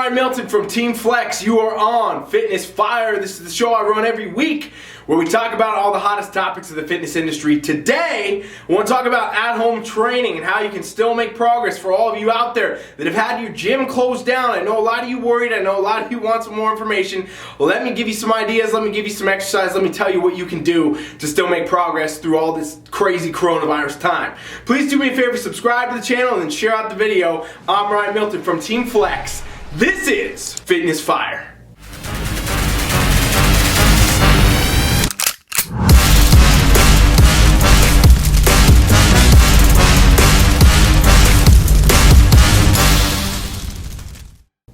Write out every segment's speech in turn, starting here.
right, Milton from TeamFFLEX. You are on Fitness Fire. This is the show I run every week where we talk about all the hottest topics of the fitness industry. Today, I want to talk about at-home training and how you can still make progress for all of you out there that have had your gym closed down. I know a lot of you worried. I know a lot of you want some more information. Let me give you some ideas. Let me give you some exercise. Let me tell you what you can do to still make progress through all this crazy coronavirus time. Please do me a favor, subscribe to the channel and then share out the video. I'm Ryan Milton from TeamFFLEX. This is Fitness Fire.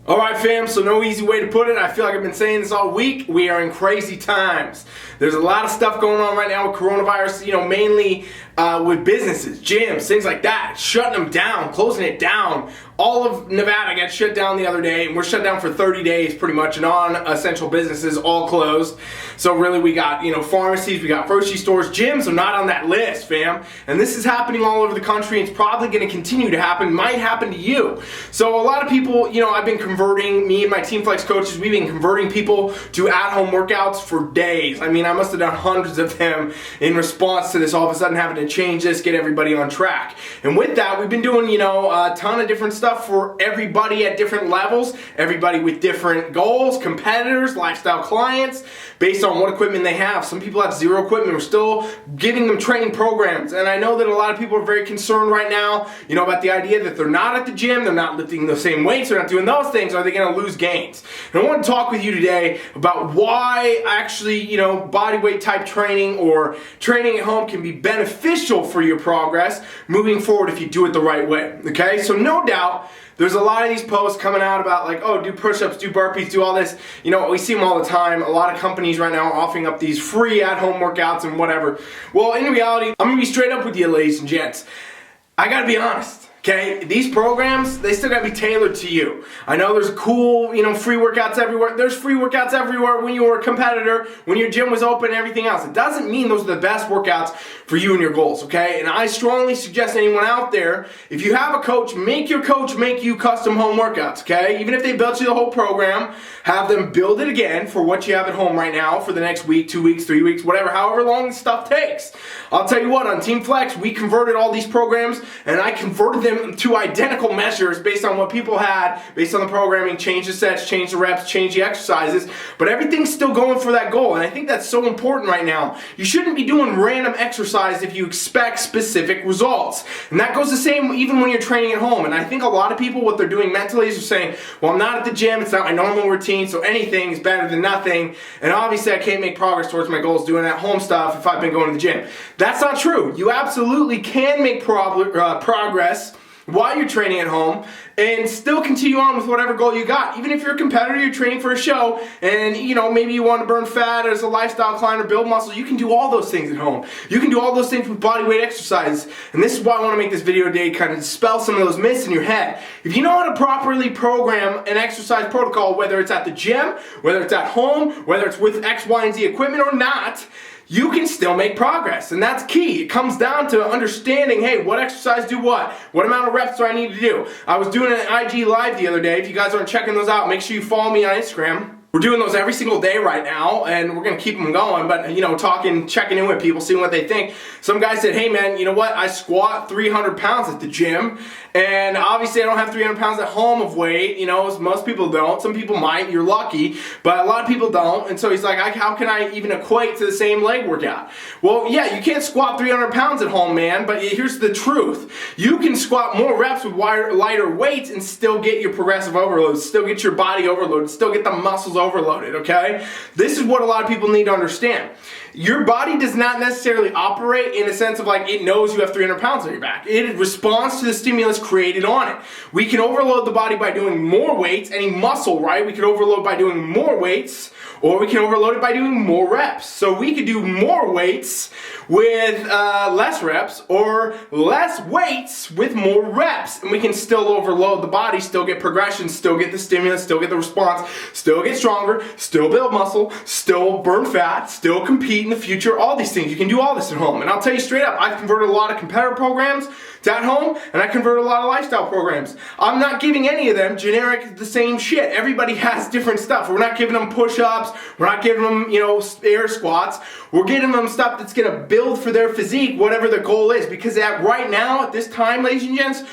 Alright fam, so no easy way to put it. I feel like I've been saying this all week. We are in crazy times. There's a lot of stuff going on right now with coronavirus, mainly with businesses, gyms, things like that. Shutting them down, closing it down. All of Nevada got shut down the other day, and we're shut down for 30 days pretty much, and non-essential businesses all closed. So really we got, pharmacies, we got grocery stores. Gyms are not on that list, fam. And this is happening all over the country, and it's probably going to continue to happen, might happen to you. So a lot of people, I've been converting, me and my TeamFFLEX coaches, we've been converting people to at-home workouts for days. I mean, I must have done hundreds of them in response to this all of a sudden having to change this, get everybody on track. And with that, we've been doing, a ton of different stuff for everybody at different levels, everybody with different goals, competitors, lifestyle clients, based on what equipment they have. Some people have zero equipment. We're still giving them training programs. And I know that a lot of people are very concerned right now, about the idea that they're not at the gym, they're not lifting the same weights, they're not doing those things, are they going to lose gains? And I want to talk with you today about why actually, body weight type training or training at home can be beneficial for your progress moving forward if you do it the right way. Okay? So no doubt, there's a lot of these posts coming out about like, oh, do push-ups, do burpees, do all this. We see them all the time. A lot of companies right now are offering up these free at-home workouts and whatever. Well, in reality, I'm going to be straight up with you, ladies and gents. I got to be honest. Okay, these programs, they still gotta be tailored to you. I know there's cool, free workouts everywhere. There's free workouts everywhere when you were a competitor, when your gym was open and everything else. It doesn't mean those are the best workouts for you and your goals, okay? And I strongly suggest anyone out there, if you have a coach, make your coach make you custom home workouts, okay? Even if they built you the whole program, have them build it again for what you have at home right now for the next week, 2 weeks, 3 weeks, whatever, however long this stuff takes. I'll tell you what, on TeamFFLEX, we converted all these programs and I converted them to identical measures based on what people had, based on the programming, change the sets, change the reps, change the exercises, but everything's still going for that goal, and I think that's so important right now. You shouldn't be doing random exercise if you expect specific results, and that goes the same even when you're training at home. And I think a lot of people, what they're doing mentally is they're saying, well, I'm not at the gym, it's not my normal routine, so anything is better than nothing, and obviously I can't make progress towards my goals doing at home stuff if I've been going to the gym. That's not true. You absolutely can make progress while you're training at home and still continue on with whatever goal you got. Even if you're a competitor, you're training for a show, and maybe you want to burn fat as a lifestyle client or build muscle, you can do all those things at home. You can do all those things with body weight exercises. And this is why I want to make this video today, kind of dispel some of those myths in your head. If you know how to properly program an exercise protocol, whether it's at the gym, whether it's at home, whether it's with X, Y, and Z equipment or not, you can still make progress, and that's key. It comes down to understanding, hey, what exercise do what? What amount of reps do I need to do? I was doing an IG Live the other day. If you guys aren't checking those out, make sure you follow me on Instagram. We're doing those every single day right now, and we're going to keep them going, but, talking, checking in with people, seeing what they think. Some guy said, hey man, you know what? I squat 300 pounds at the gym, and obviously I don't have 300 pounds at home of weight, most people don't. Some people might, you're lucky, but a lot of people don't, and so he's like, how can I even equate to the same leg workout? Well, yeah, you can't squat 300 pounds at home, man, but here's the truth. You can squat more reps with lighter weights and still get your progressive overload, still get your body overloaded, still get the muscles overloaded, okay? This is what a lot of people need to understand. Your body does not necessarily operate in a sense of like it knows you have 300 pounds on your back. It responds to the stimulus created on it. We can overload the body by doing more weights, any muscle, right? We can overload by doing more weights, or we can overload it by doing more reps. So we could do more weights with less reps, or less weights with more reps, and we can still overload the body, still get progression, still get the stimulus, still get the response, still get stronger, still build muscle, still burn fat, still compete, in the future, all these things. You can do all this at home. And I'll tell you straight up, I've converted a lot of competitor programs to at home, and I converted a lot of lifestyle programs. I'm not giving any of them generic, the same shit. Everybody has different stuff. We're not giving them push-ups. We're not giving them, air squats. We're giving them stuff that's going to build for their physique, whatever their goal is. Because right now, at this time, ladies and gents,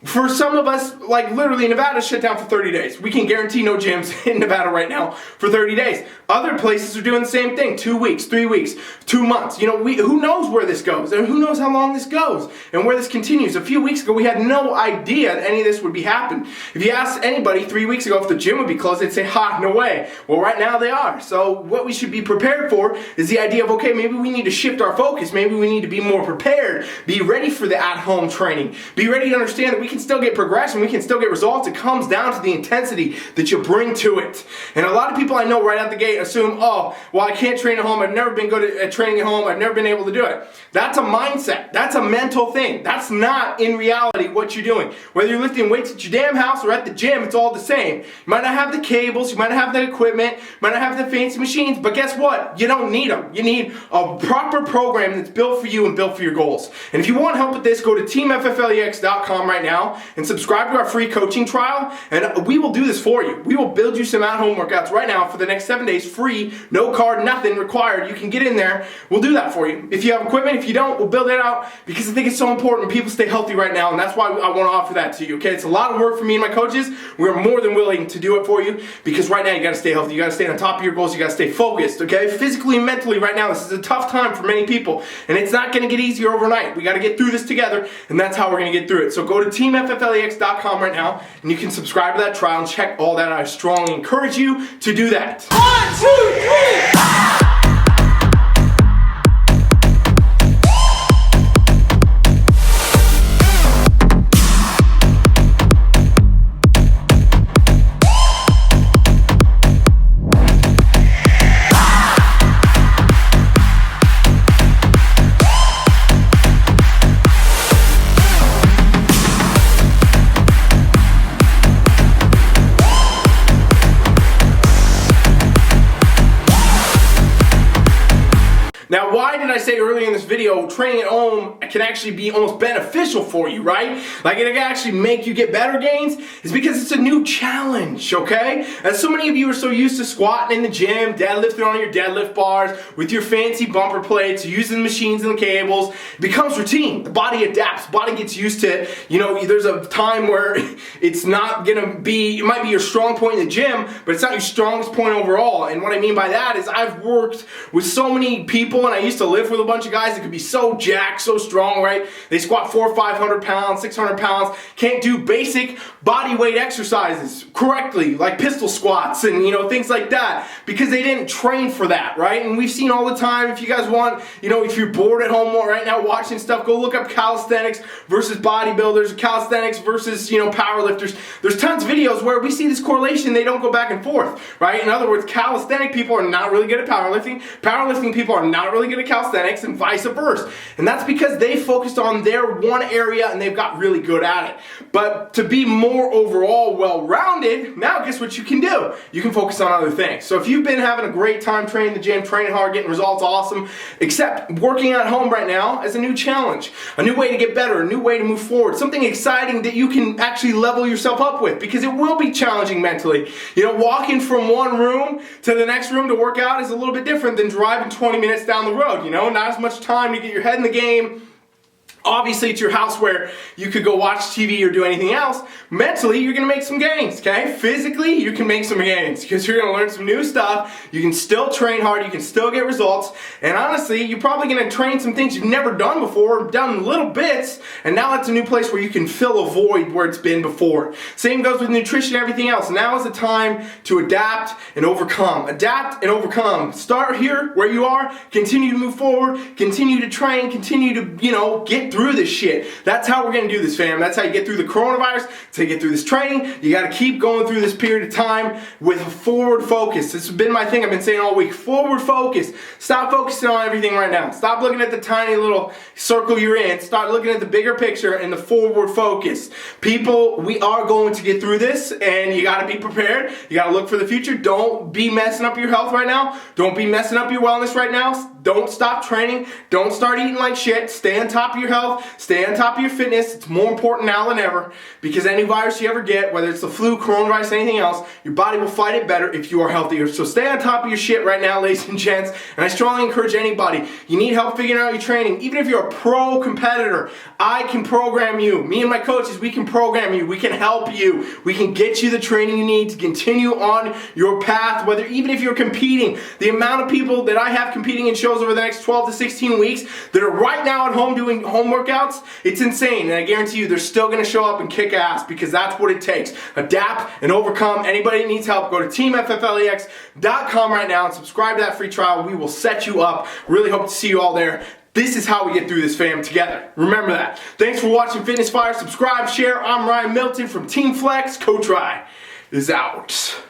for some of us, like literally Nevada shut down for 30 days. We can guarantee no gyms in Nevada right now for 30 days. Other places are doing the same thing. 2 weeks, 3 weeks, 2 months. Who knows where this goes and who knows how long this goes and where this continues. A few weeks ago, we had no idea that any of this would be happening. If you asked anybody 3 weeks ago if the gym would be closed, they'd say, ha, no way. Well, right now they are. So what we should be prepared for is the idea of, okay, maybe we need to shift our focus. Maybe we need to be more prepared. Be ready for the at-home training. Be ready to understand that we can still get progression, we can still get results. It comes down to the intensity that you bring to it. And a lot of people I know right out the gate assume, oh, well, I can't train at home. I've never been good at training at home. I've never been able to do it. That's a mindset. That's a mental thing. That's not in reality what you're doing. Whether you're lifting weights at your damn house or at the gym, it's all the same. You might not have the cables, you might not have the equipment, you might not have the fancy machines, but guess what? You don't need them. You need a proper program that's built for you and built for your goals. And if you want help with this, go to TeamFFLEX.com right now and subscribe to our free coaching trial, and we will do this for you. We will build you some at-home workouts right now for the next 7 days, free, no card, nothing required. You can get in there. We'll do that for you. If you have equipment, if you don't, we'll build it out because I think it's so important when people stay healthy right now, and that's why I want to offer that to you, okay? It's a lot of work for me and my coaches. We're more than willing to do it for you because right now you got to stay healthy. You got to stay on top of your goals. You got to stay focused, okay? Physically and mentally right now, this is a tough time for many people, and it's not going to get easier overnight. We got to get through this together, and that's how we're going to get through it. So go to TeamFFLEX.com right now, and you can subscribe to that trial and check all that out. I strongly encourage you to do that. 1, 2, 3! Now, why did I say earlier in this video, training at home can actually be almost beneficial for you, right? Like it can actually make you get better gains? It's because it's a new challenge, okay? As so many of you are so used to squatting in the gym, deadlifting on your deadlift bars, with your fancy bumper plates, using the machines and the cables, it becomes routine. The body adapts, the body gets used to it. There's a time where it's not gonna be, it might be your strong point in the gym, but it's not your strongest point overall. And what I mean by that is I've worked with so many people, and I used to live with a bunch of guys that could be so jacked, so strong, right? They squat 400 or 500 pounds, 600 pounds, can't do basic body weight exercises correctly, like pistol squats and things like that, because they didn't train for that, right? And we've seen all the time, if you guys want, if you're bored at home right now watching stuff, go look up calisthenics versus bodybuilders, calisthenics versus, powerlifters. There's tons of videos where we see this correlation, they don't go back and forth, right? In other words, calisthenic people are not really good at powerlifting, powerlifting people are not really good at calisthenics, and vice versa. And that's because they focused on their one area and they've got really good at it. But to be more overall well-rounded, now guess what you can do? You can focus on other things. So if you've been having a great time training the gym, training hard, getting results, awesome, except working at home right now as a new challenge, a new way to get better, a new way to move forward, something exciting that you can actually level yourself up with, because it will be challenging mentally. Walking from one room to the next room to work out is a little bit different than driving 20 minutes down the road, not as much time to get your head in the game. Obviously, it's your house where you could go watch TV or do anything else. Mentally, you're going to make some gains, okay? Physically, you can make some gains because you're going to learn some new stuff. You can still train hard. You can still get results. And honestly, you're probably going to train some things you've never done before, done little bits, and now it's a new place where you can fill a void where it's been before. Same goes with nutrition and everything else. Now is the time to adapt and overcome. Adapt and overcome. Start here where you are. Continue to move forward. Continue to train. Continue to, get through this shit. That's how we're going to do this, fam. That's how you get through the coronavirus. That's how you get through this training. You got to keep going through this period of time with a forward focus. This has been my thing I've been saying all week. Forward focus. Stop focusing on everything right now. Stop looking at the tiny little circle you're in. Start looking at the bigger picture and the forward focus. People, we are going to get through this, and you got to be prepared. You got to look for the future. Don't be messing up your health right now. Don't be messing up your wellness right now. Don't stop training. Don't start eating like shit. Stay on top of your health. Stay on top of your fitness. It's more important now than ever, because any virus you ever get, whether it's the flu, coronavirus, anything else, your body will fight it better if you are healthier. So stay on top of your shit right now, ladies and gents. And I strongly encourage anybody, you need help figuring out your training. Even if you're a pro competitor, I can program you. Me and my coaches, we can program you. We can help you. We can get you the training you need to continue on your path, whether even if you're competing. The amount of people that I have competing in shows over the next 12 to 16 weeks that are right now at home doing home workouts, it's insane. And I guarantee you they're still going to show up and kick ass, because that's what it takes. Adapt and overcome. Anybody that needs help, go to TeamFFLEX.com right now and subscribe to that free trial. We will set you up. Really hope to see you all there. This is how we get through this, fam, together. Remember that. Thanks for watching Fitness Fire. Subscribe, share. I'm Ryan Milton from TeamFFLEX. Coach Rye is out.